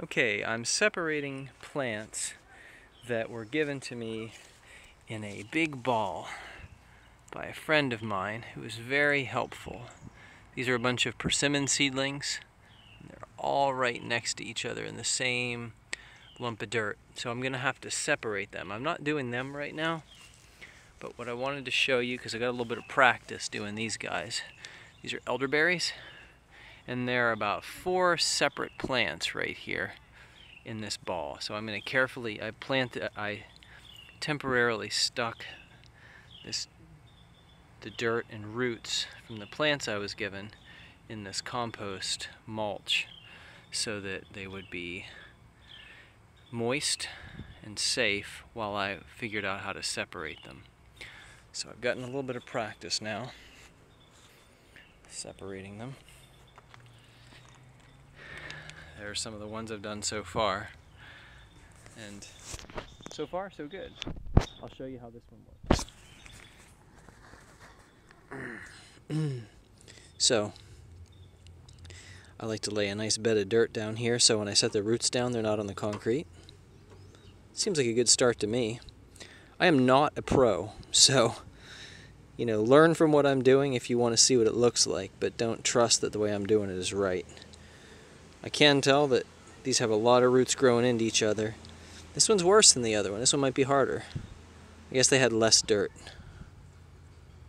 Okay, I'm separating plants that were given to me in a big ball by a friend of mine who was very helpful. These are a bunch of persimmon seedlings. They're all right next to each other in the same lump of dirt. So I'm going to have to separate them. I'm not doing them right now, but what I wanted to show you, because I got a little bit of practice doing these guys. These are elderberries, and there are about 4 separate plants right here in this ball. So I'm going to carefully, I temporarily stuck the dirt and roots from the plants I was given in this compost mulch so that they would be moist and safe while I figured out how to separate them. So I've gotten a little bit of practice now separating them. There are some of the ones I've done so far, and so far so good. I'll show you how this one works. So I like to lay a nice bed of dirt down here so when I set the roots down they're not on the concrete. Seems like a good start to me. I am not a pro, so learn from what I'm doing if you want to see what it looks like, but don't trust that the way I'm doing it is right. I can tell that these have a lot of roots growing into each other. This one's worse than the other one. This one might be harder. I guess they had less dirt.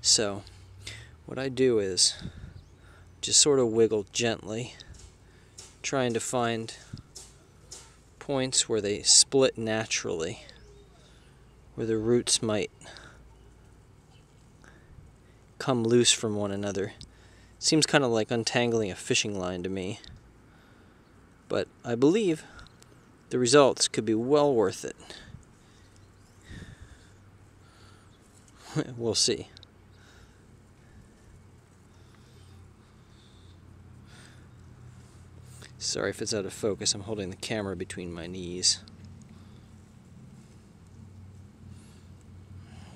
So what I do is just sort of wiggle gently, trying to find points where they split naturally, where the roots might come loose from one another. Seems kind of like untangling a fishing line to me, but I believe the results could be well worth it. We'll see. Sorry if it's out of focus, I'm holding the camera between my knees.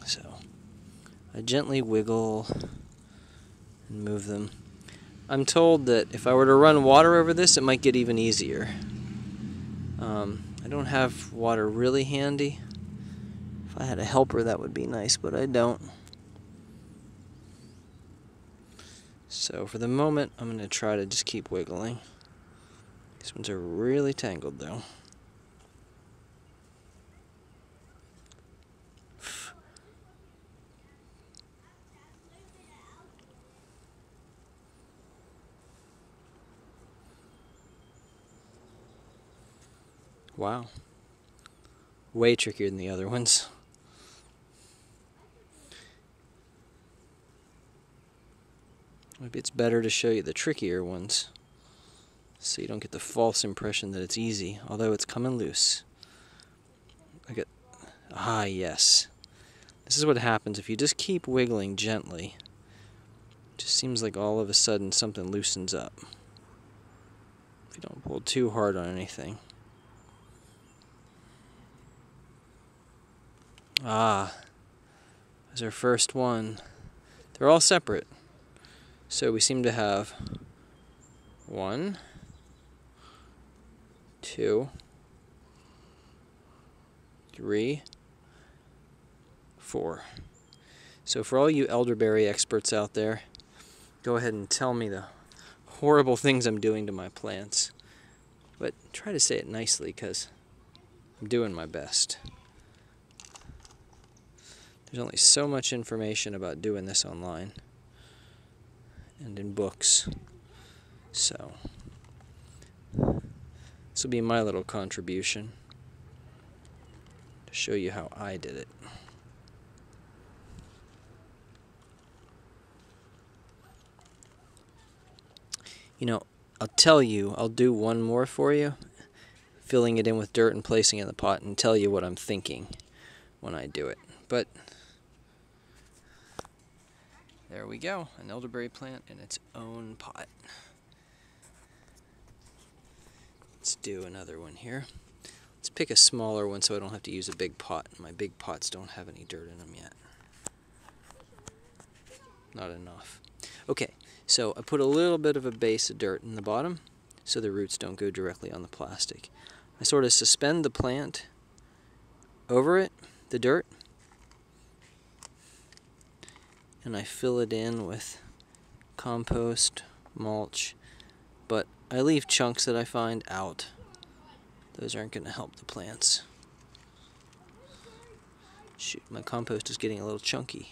So, I gently wiggle and move them. I'm told that if I were to run water over this, it might get even easier. I don't have water really handy. If I had a helper, that would be nice, but I don't. So for the moment, I'm going to try to just keep wiggling. These ones are really tangled, though. Wow. Way trickier than the other ones. Maybe it's better to show you the trickier ones, so you don't get the false impression that it's easy, although it's coming loose. Yes. This is what happens if you just keep wiggling gently. It just seems like all of a sudden something loosens up. If you don't pull too hard on anything. There's our first one. They're all separate. So we seem to have 1, 2, 3, 4. So for all you elderberry experts out there, go ahead and tell me the horrible things I'm doing to my plants. But try to say it nicely, because I'm doing my best. There's only so much information about doing this online and in books. So this will be my little contribution to show you how I did it. I'll tell you, I'll do one more for you, filling it in with dirt and placing it in the pot, and tell you what I'm thinking when I do it. But there we go, an elderberry plant in its own pot. Let's do another one here. Let's pick a smaller one so I don't have to use a big pot. My big pots don't have any dirt in them yet. Not enough. Okay, so I put a little bit of a base of dirt in the bottom, so the roots don't go directly on the plastic. I sort of suspend the plant over it, the dirt, and I fill it in with compost, mulch, but I leave chunks that I find out. Those aren't going to help the plants. Shoot, my compost is getting a little chunky.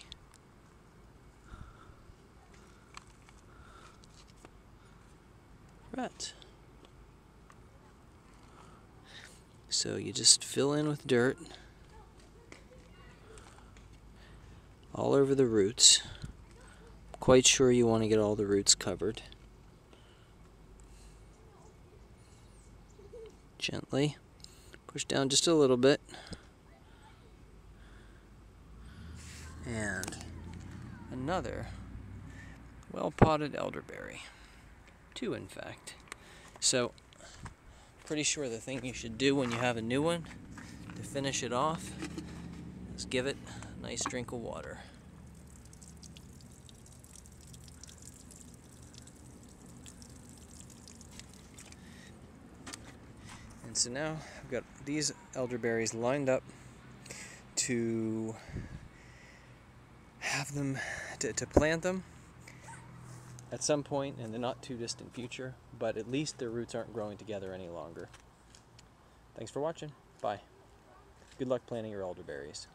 Right. So you just fill in with dirt all over the roots. Quite sure you want to get all the roots covered. Gently push down just a little bit. And another well-potted elderberry. 2, in fact. So, pretty sure the thing you should do when you have a new one to finish it off is give it a nice drink of water. And so now I've got these elderberries lined up to have them, to plant them at some point in the not too distant future, but at least their roots aren't growing together any longer. Thanks for watching. Bye. Good luck planting your elderberries.